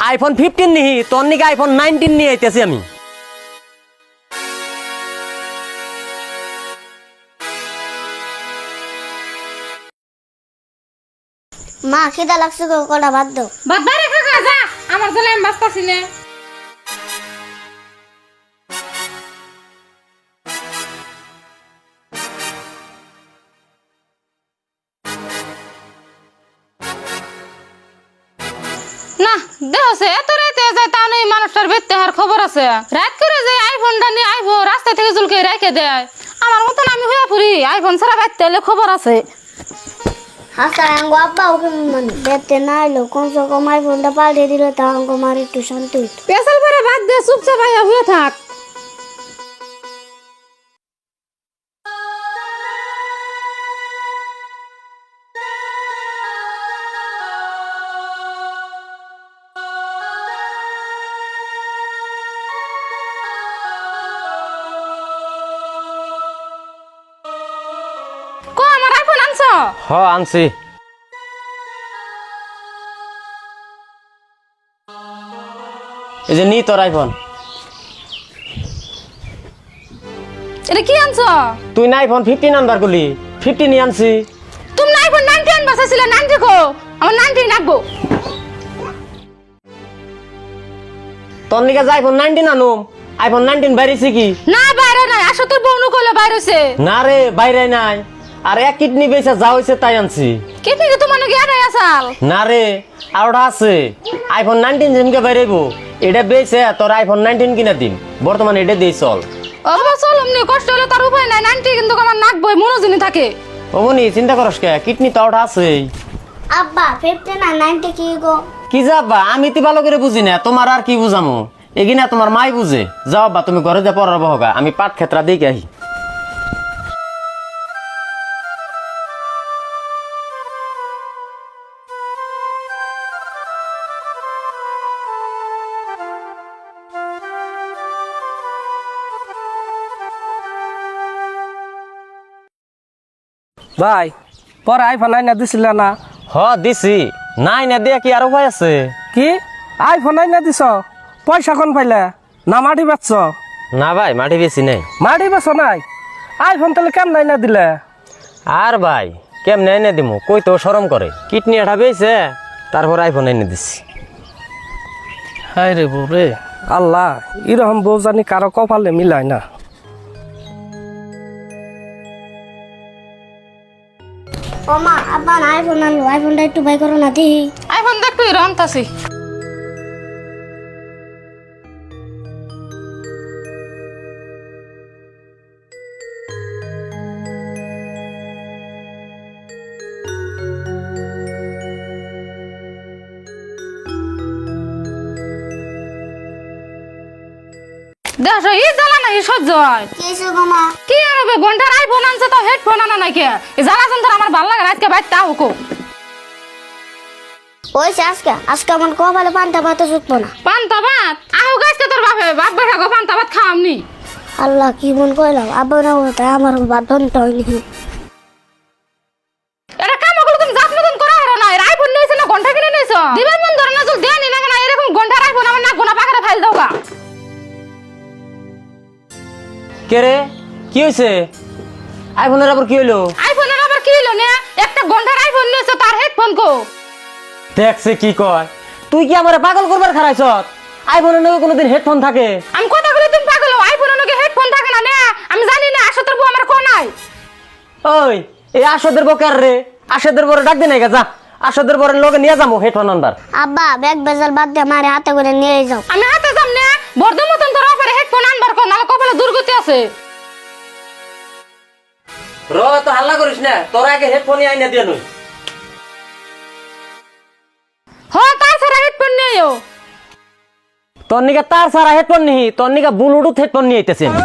IPhone 15 নিহি তোর নিকে iPhone 19 নিয়ে আইতেছি আমি। মা খিদা লাগছে গো, কটা ভাত দাও। ভাত বাইরে খা যা, আমার জন্য আমি বাঁচতাছি না। না দেহছে এত রাতে যায় তা নেই, মানুষটার বেতে হার খবর আছে। রাত করে যায় আইফোনটা নিয়ে আইবো, রাস্তা থেকে চুলকে রেখে দেয়। আমার মতন আমি হইয়া ফুরি, আইফোন ছাড়া বাইতে হলে খবর আছে। হাসান আঙ্গো আব্বা ওকে মানে বেতে না এলো, কমসে কম আইফোনটা পাল্টে দিলে তা আঙ্গো মার একটু শান্তি হইতো। পেছাল পরে বাদ দিয়ে চুপচাপ ভাইয়া হয়ে থাক। কো আমার আইফোন আনছো? হ আনছি। এই যে নি তোর আইফোন। এটা কি আনছো? তুই না আইফোন 15 আনবার করলি, 15 নিয়ে আনছি। তুমি না আইফোন 90 আনবা চাইছিলে, 90 কো? আমার 90 নাকবো। তোর নিকে যে আইফোন 19 আনুম, আইফোন 19 বাইরেছি কি? না বাইরে নাই, আসো তোর বউনু কইলো বাইরে হইছে। না রে বাইরে নাই, আর এক কিডনি বেচা যা হইছে তাই আনছি। কিডনি কি তোমার নাকি আড়াই আসাল? না রে আরোটা আছে, আইফোন 19 যেমকে বাইরেবো এটা বেচে তোর আইফোন 19 কিনা দিন, বর্তমানে এটা দিয়ে চল। ও চল, অমনি কষ্ট হলে তার উপায় নাই, 90 কিন্তু আমার নাকবই, মনোজিনী থাকে। ওমনি চিন্তা করস কে, কিডনি তো ওটা আছে। আব্বা 15 না 90 কি গো? কি যাবা, আমি তো ভালো করে বুঝি না, তোমার আর কি বুঝামো, এগিনা তোমার মাই বুঝে। যাও বা তুমি ঘরে যা পড়ার বহগা, আমি পাট ক্ষেত্রা দিকে আহি। ভাই পরে আইফোন আইনা দিছিল না? হ দিছি, নাই না দিয়া কি আর উপায় আছে? কি আইফোন আইনা দিছ? পয়সা কোন পাইলে? না মাটি বেচছ? না ভাই মাটি বেশি নাই। মাটি বেচ নাই? আইফোন তাহলে কেমন আইনা দিলে? আর ভাই কেমনে এনে দিমু, কই তো শরম করে, কিডনি এটা বেছে তারপর আইফোন এনে দিছি। হায় রে বউ রে, আল্লাহ এরকম বউ জানি কারো কপালে মিলায় না। ও মা আব্বা না আইফোন আনলো, আইফোনটা একটু বাই করো না দি। আইফোন দেখবি রমতাছি। দেখ ই জ্বালা নাই সহ্য হয় কি হইছে গো মা? কি আর হবে, ঘন্টার আইফোন আনছে তো হেডফোন আনা নাই কে? এই জ্বালা যন্ত্র আমার ভালো লাগে না, আজকে বাইতে তাও কো। ওইছে আজকে আমার কপালে পান্তা ভাত জুটবো না। পান্তা ভাত আহু গাছকে তোর বাপে বাপ বেটা গো পান্তা ভাত খাওয়ামনি। আল্লাহ কি মন কইলাম, আব্বা না তাই আমার ভাত ধনটা হয়নি। এটা কাম হলো তুমি জাত মতন করা হলো না, এর আইফোন নিয়েছ না ঘন্টা কিনে নিয়েছ? দিবেন মন ধরে না চল দেনি না না, এরকম ঘন্টার আইফোন আমার না গোনা পাকারে ফাইল দাও গা। কে রে কি হয়েছে, আইফোনের আবার কি হইলো? আইফোনের আবার কি হলো না? একটা ঘন্টার আইফোন নিয়েছ, তার হেডফোন কো? দেখছে কি কয়, তুই কি আমার পাগল করবার খারাইছ? আইফোনের নাকি কোনোদিন হেডফোন থাকে? আমি কথা বলে তুমি পাগল, আইফোনের নাকি হেডফোন থাকে না? আমি জানি না, আসলে তোর বউ আমার কো নাই। ওই এই আশাদের বকার রে, আশাদের বড় ডাক দে নাই গা, যা আশাদের বড় লগে নিয়ে যাবো হেডফোন আনবার। আব্বা ব্যাগ বেজাল বাদ দিয়ে মারে হাতে করে নিয়ে যাও। আমি হাতে যাম না, বর্দ মতন তোর অফারে হেডফোন আনবার কো, নালে কপালে দুর্গতি আছে। র তো হাল্লা করিস না, তোর আগে হেডফোনই আইনা দিয়ে নই। হ্যাঁ তাছাড়া হেডফোন নিয়েও তোর নিকা তার সারা হেডফোন নিহি, তোর নিকা ব্লুটুথ হেডফোন নিয়ে আইতেছি আমি।